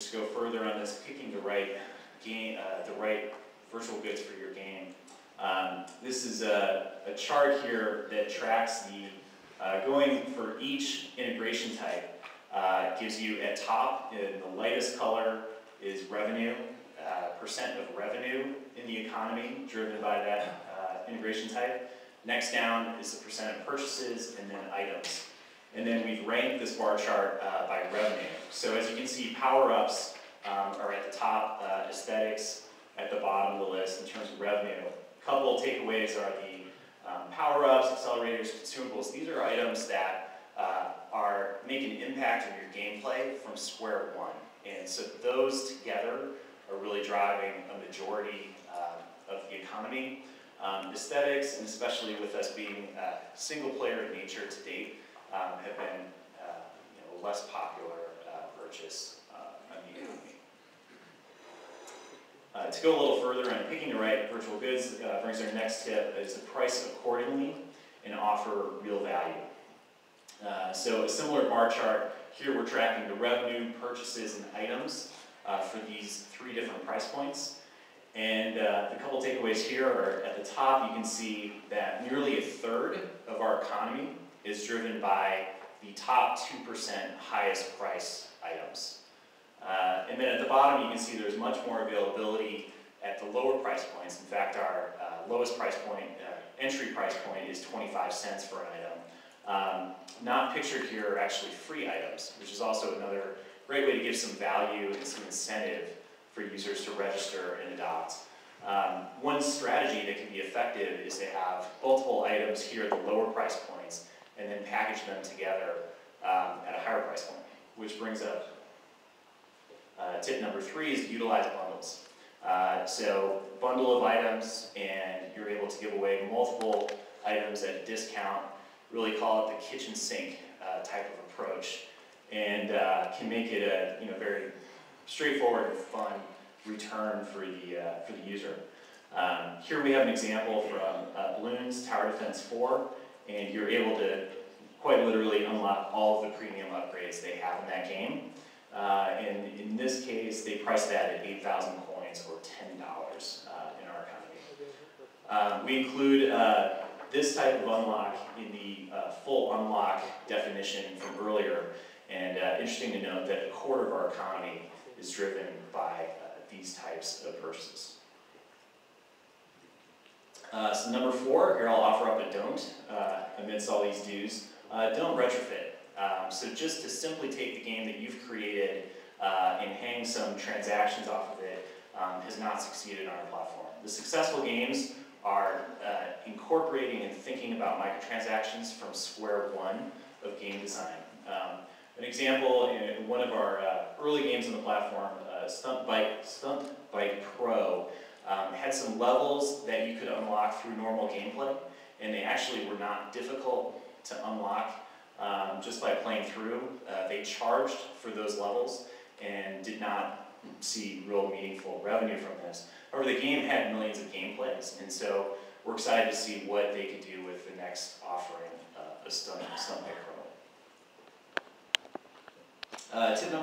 Just go further on this, picking the right game, the right virtual goods for your game. This is a chart here that tracks the going for each integration type. Gives you at top, in the lightest color is revenue, percent of revenue in the economy driven by that integration type. Next down is the percent of purchases and then items. And then we've ranked this bar chart by revenue. So as you can see, power-ups are at the top, aesthetics at the bottom of the list in terms of revenue. A couple of takeaways are the power-ups, accelerators, consumables. These are items that make an impact on your gameplay from square one. And so those together are really driving a majority of the economy. Aesthetics, and especially with us being single player in nature to date, have been less popular purchase on the economy. To go a little further on picking the right virtual goods brings our next tip is to price accordingly and offer real value. So a similar bar chart, here we're tracking the revenue, purchases, and items for these three different price points. And the couple takeaways here are at the top, you can see that nearly a third of our economy is driven by the top 2% highest price items. And then at the bottom, you can see there's much more availability at the lower price points. In fact, our lowest price point, entry price point, is 25 cents for an item. Not pictured here are actually free items, which is also another great way to give some value and some incentive for users to register and adopt. One strategy that can be effective is to have multiple items here at the lower price points and then package them together at a higher price point, which brings up tip number 3 is utilize bundles. So bundle of items, and you're able to give away multiple items at a discount. Really call it the kitchen sink type of approach, and can make it a very straightforward and fun return for the user. Here we have an example from Bloons Tower Defense 4, and you're able to quite literally unlock all of the premium upgrades they have in that game. And in this case, they priced that at 8,000 coins or $10 in our economy. We include this type of unlock in the full unlock definition from earlier, and interesting to note that a quarter of our economy is driven by these types of purchases. So number 4, here I'll offer up a don't amidst all these do's. Don't retrofit. So just to simply take the game that you've created and hang some transactions off of it has not succeeded on our platform. The successful games are incorporating and thinking about microtransactions from square one of game design. An example, in one of our early games on the platform, Stunt Bike Pro, had some levels that you could unlock through normal gameplay, and they actually were not difficult to unlock just by playing through. They charged for those levels and did not see real meaningful revenue from this. However, the game had millions of gameplays, and so we're excited to see what they could do with the next offering of Stunt Bike Pro. Tip number